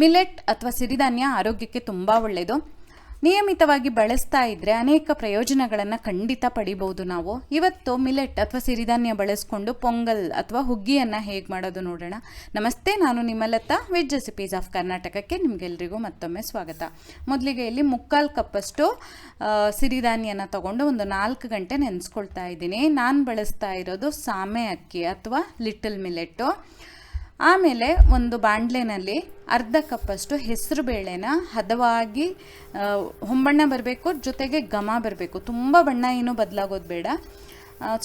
Millet ಅಥವಾ ಸಿರಿಧಾನ್ಯ ಆರೋಗ್ಯಕ್ಕೆ ತುಂಬ ಒಳ್ಳೆಯದು. ನಿಯಮಿತವಾಗಿ ಬಳಸ್ತಾ ಇದ್ದರೆ ಅನೇಕ ಪ್ರಯೋಜನಗಳನ್ನು ಖಂಡಿತ ಪಡಿಬೋದು ನಾವು. ಇವತ್ತು ಮಿಲೆಟ್ ಅಥವಾ ಸಿರಿಧಾನ್ಯ ಬಳಸ್ಕೊಂಡು ಪೊಂಗಲ್ ಅಥವಾ ಹುಗ್ಗಿಯನ್ನು ಹೇಗೆ ಮಾಡೋದು ನೋಡೋಣ. ನಮಸ್ತೆ, ನಾನು ನಿಮ್ಮ ಲತಾ, ವೆಜ್ ರೆಸಿಪೀಸ್ ಆಫ್ ಕರ್ನಾಟಕಕ್ಕೆ ನಿಮಗೆಲ್ಲರಿಗೂ ಮತ್ತೊಮ್ಮೆ ಸ್ವಾಗತ. ಮೊದಲಿಗೆ ಇಲ್ಲಿ 3/4 ಕಪ್ಪಷ್ಟು ಸಿರಿಧಾನ್ಯನ ತಗೊಂಡು ಒಂದು 4 ಗಂಟೆ ನೆನೆಸ್ಕೊಳ್ತಾ ಇದ್ದೀನಿ. ನಾನು ಬಳಸ್ತಾ ಇರೋದು ಸಾಮೆ ಅಕ್ಕಿ ಅಥವಾ ಲಿಟಲ್ ಮಿಲೆಟ್ಟು. ಆಮೇಲೆ ಒಂದು ಬಾಣಲೆನಲ್ಲಿ 1/2 ಕಪ್ಪಷ್ಟು ಹೆಸರು ಬೇಳೆನ ಹದವಾಗಿ ಹೊಂಬಣ್ಣ ಬರಬೇಕು, ಜೊತೆಗೆ ಘಮ ಬರಬೇಕು. ತುಂಬ ಬಣ್ಣ ಏನೂ ಬದಲಾಗೋದು ಬೇಡ,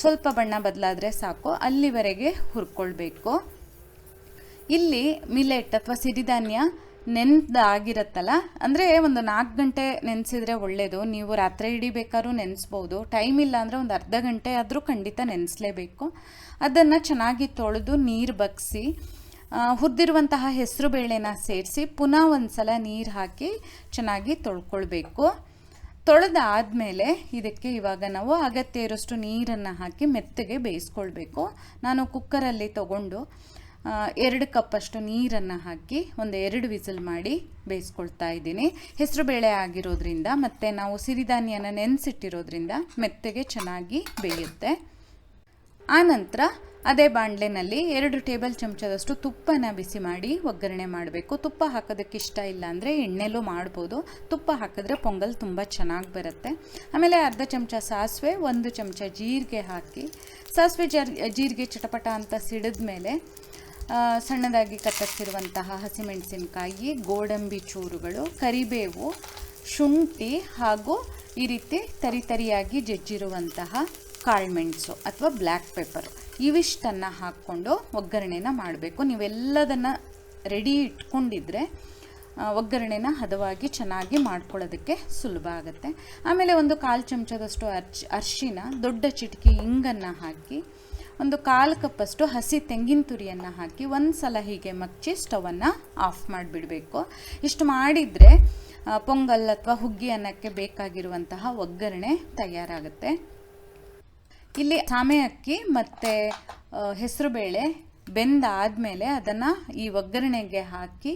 ಸ್ವಲ್ಪ ಬಣ್ಣ ಬದಲಾದರೆ ಸಾಕು, ಅಲ್ಲಿವರೆಗೆ ಹುರ್ಕೊಳ್ಬೇಕು. ಇಲ್ಲಿ ಮಿಲೆಟ್ ಅಥವಾ ಸಿರಿಧಾನ್ಯ ನೆನೆದಾಗಿರುತ್ತಲ್ಲ, ಅಂದರೆ ಒಂದು 4 ಗಂಟೆ ನೆನೆಸಿದ್ರೆ ಒಳ್ಳೆಯದು. ನೀವು ರಾತ್ರಿ ಇಡೀ ಬೇಕಾದ್ರೂ ನೆನೆಸ್ಬೋದು. ಟೈಮ್ ಇಲ್ಲ ಅಂದರೆ ಒಂದು ಅರ್ಧ ಗಂಟೆ ಆದರೂ ಖಂಡಿತ ನೆನೆಸಲೇಬೇಕು. ಅದನ್ನು ಚೆನ್ನಾಗಿ ತೊಳೆದು ನೀರು ಬಗ್ಸಿ ಹುರಿದಿರುವಂತಹ ಹೆಸರು ಬೇಳೆನ ಸೇರಿಸಿ ಪುನಃ ಒಂದು ಸಲ ನೀರು ಹಾಕಿ ಚೆನ್ನಾಗಿ ತೊಳ್ಕೊಳ್ಬೇಕು. ತೊಳೆದಾದಮೇಲೆ ಇದಕ್ಕೆ ಇವಾಗ ನಾವು ಅಗತ್ಯ ಇರೋಷ್ಟು ನೀರನ್ನು ಹಾಕಿ ಮೆತ್ತಗೆ ಬೇಯಿಸ್ಕೊಳ್ಬೇಕು. ನಾನು ಕುಕ್ಕರಲ್ಲಿ ತಗೊಂಡು 2 ಕಪ್ಪಷ್ಟು ನೀರನ್ನು ಹಾಕಿ ಒಂದು 2 ವಿಸಿಲ್ ಮಾಡಿ ಬೇಯಿಸ್ಕೊಳ್ತಾ ಇದ್ದೀನಿ. ಹೆಸರು ಬೇಳೆ ಆಗಿರೋದ್ರಿಂದ ಮತ್ತು ನಾವು ಸಿರಿಧಾನ್ಯನ ನೆನೆಸಿಟ್ಟಿರೋದ್ರಿಂದ ಮೆತ್ತಗೆ ಚೆನ್ನಾಗಿ ಬೇಯುತ್ತೆ. ಆನಂತರ ಅದೇ ಬಾಣಲೆನಲ್ಲಿ 2 ಟೇಬಲ್ ಚಮಚದಷ್ಟು ತುಪ್ಪನ ಬಿಸಿ ಮಾಡಿ ಒಗ್ಗರಣೆ ಮಾಡಬೇಕು. ತುಪ್ಪ ಹಾಕೋದಕ್ಕೆ ಇಷ್ಟ ಇಲ್ಲ ಅಂದರೆ ಎಣ್ಣೆಲೂ ಮಾಡ್ಬೋದು. ತುಪ್ಪ ಹಾಕಿದ್ರೆ ಪೊಂಗಲ್ ತುಂಬ ಚೆನ್ನಾಗಿ ಬರುತ್ತೆ. ಆಮೇಲೆ 1/2 ಚಮಚ ಸಾಸಿವೆ, 1 ಚಮಚ ಜೀರಿಗೆ ಹಾಕಿ ಸಾಸಿವೆ ಜೀರಿಗೆ ಚಟಪಟ ಅಂತ ಸಿಡಿದ ಮೇಲೆ ಸಣ್ಣದಾಗಿ ಕತ್ತರಿಸಿರುವಂತಹ ಹಸಿಮೆಣಸಿನಕಾಯಿ, ಗೋಡಂಬಿ ಚೂರುಗಳು, ಕರಿಬೇವು, ಶುಂಠಿ ಹಾಗೂ ಈ ರೀತಿ ತರಿಯಾಗಿ ಜಜ್ಜಿರುವಂತಹ ಕಾಳುಮೆಣಸು ಅಥವಾ ಬ್ಲ್ಯಾಕ್ ಪೆಪ್ಪರ್ ಇವಿಷ್ಟನ್ನು ಹಾಕ್ಕೊಂಡು ಒಗ್ಗರಣೆನ ಮಾಡಬೇಕು. ನೀವೆಲ್ಲದನ್ನು ರೆಡಿ ಇಟ್ಕೊಂಡಿದ್ರೆ ಒಗ್ಗರಣೆನ ಹದವಾಗಿ ಚೆನ್ನಾಗಿ ಮಾಡ್ಕೊಳ್ಳೋದಕ್ಕೆ ಸುಲಭ ಆಗುತ್ತೆ. ಆಮೇಲೆ ಒಂದು 1/4 ಚಮಚದಷ್ಟು ಅರಿಶಿನ, ದೊಡ್ಡ ಚಿಟಿಕೆ ಇಂಗನ್ನು ಹಾಕಿ ಒಂದು 1/4 ಕಪ್ಪಷ್ಟು ಹಸಿ ತೆಂಗಿನ ತುರಿಯನ್ನು ಹಾಕಿ ಒಂದು ಸಲ ಹೀಗೆ ಮಚ್ಚಿ ಸ್ಟವನ್ನು ಆಫ್ ಮಾಡಿಬಿಡಬೇಕು. ಇಷ್ಟು ಮಾಡಿದರೆ ಪೊಂಗಲ್ ಅಥವಾ ಹುಗ್ಗಿ ಅನ್ನಕ್ಕೆ ಬೇಕಾಗಿರುವಂತಹ ಒಗ್ಗರಣೆ ತಯಾರಾಗುತ್ತೆ. ಇಲ್ಲಿ ಸಾಮೆ ಅಕ್ಕಿ ಮತ್ತು ಹೆಸರು ಬೇಳೆ ಬೆಂದಾದಮೇಲೆ ಅದನ್ನು ಈ ಒಗ್ಗರಣೆಗೆ ಹಾಕಿ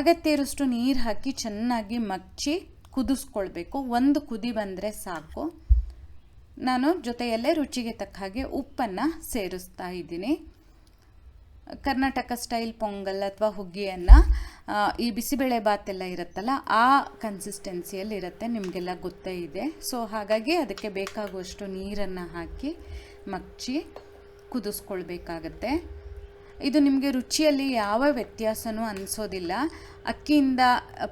ಅಗತ್ಯ ಇರೋಷ್ಟು ನೀರು ಹಾಕಿ ಚೆನ್ನಾಗಿ ಮಚ್ಚಿ ಕುದಿಸ್ಕೊಳ್ಬೇಕು. ಒಂದು ಕುದಿ ಬಂದರೆ ಸಾಕು. ನಾನು ಜೊತೆಯಲ್ಲೇ ರುಚಿಗೆ ತಕ್ಕ ಹಾಗೆ ಉಪ್ಪನ್ನು ಸೇರಿಸ್ತಾ ಇದ್ದೀನಿ. ಕರ್ನಾಟಕ ಸ್ಟೈಲ್ ಪೊಂಗಲ್ ಅಥವಾ ಹುಗ್ಗಿಯನ್ನು ಈ ಬಿಸಿಬೇಳೆ ಬಾತೆಲ್ಲ ಇರುತ್ತಲ್ಲ ಆ ಕನ್ಸಿಸ್ಟೆನ್ಸಿಯಲ್ಲಿ ಇರುತ್ತೆ, ನಿಮಗೆಲ್ಲ ಗೊತ್ತೇ ಇದೆ. ಸೊ ಹಾಗಾಗಿ ಅದಕ್ಕೆ ಬೇಕಾಗುವಷ್ಟು ನೀರನ್ನು ಹಾಕಿ ಮಚ್ಚಿ ಕುದಿಸ್ಕೊಳ್ಬೇಕಾಗತ್ತೆ. ಇದು ನಿಮಗೆ ರುಚಿಯಲ್ಲಿ ಯಾವ ವ್ಯತ್ಯಾಸನೂ ಅನಿಸೋದಿಲ್ಲ. ಅಕ್ಕಿಯಿಂದ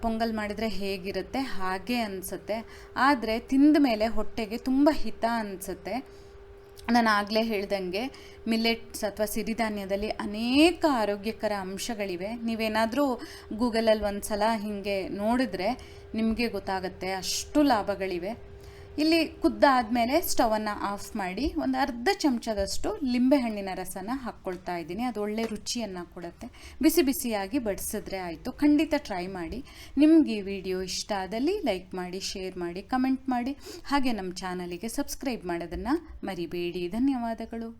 ಪೊಂಗಲ್ ಮಾಡಿದರೆ ಹೇಗಿರುತ್ತೆ ಹಾಗೆ ಅನಿಸುತ್ತೆ, ಆದರೆ ತಿಂದ ಮೇಲೆ ಹೊಟ್ಟೆಗೆ ತುಂಬ ಹಿತ ಅನಿಸುತ್ತೆ. ನಾನು ಆಗಲೇ ಹೇಳ್ದಂಗೆ ಮಿಲೆಟ್ಸ್ ಅಥವಾ ಸಿರಿಧಾನ್ಯದಲ್ಲಿ ಅನೇಕ ಆರೋಗ್ಯಕರ ಅಂಶಗಳಿವೆ. ನೀವೇನಾದರೂ ಗೂಗಲಲ್ಲಿ ಒಂದು ಸಲ ಹೀಗೆ ನೋಡಿದ್ರೆ ನಿಮಗೆ ಗೊತ್ತಾಗುತ್ತೆ, ಅಷ್ಟು ಲಾಭಗಳಿವೆ. ಇಲ್ಲಿ ಕುದ್ದಾದಮೇಲೆ ಸ್ಟವನ್ನು ಆಫ್ ಮಾಡಿ ಒಂದು 1/2 ಚಮಚದಷ್ಟು ಲಿಂಬೆಹಣ್ಣಿನ ರಸನ ಹಾಕ್ಕೊಳ್ತಾ ಇದ್ದೀನಿ. ಅದು ಒಳ್ಳೆ ರುಚಿಯನ್ನು ಕೊಡುತ್ತೆ. ಬಿಸಿ ಬಿಸಿಯಾಗಿ ಬಡಿಸಿದ್ರೆ ಆಯಿತು. ಖಂಡಿತ ಟ್ರೈ ಮಾಡಿ. ನಿಮಗೆ ಈ ವಿಡಿಯೋ ಇಷ್ಟ ಆದಲ್ಲಿ ಲೈಕ್ ಮಾಡಿ, ಶೇರ್ ಮಾಡಿ, ಕಮೆಂಟ್ ಮಾಡಿ, ಹಾಗೆ ನಮ್ಮ ಚಾನಲಿಗೆ ಸಬ್ಸ್ಕ್ರೈಬ್ ಮಾಡೋದನ್ನು ಮರಿಬೇಡಿ. ಧನ್ಯವಾದಗಳು.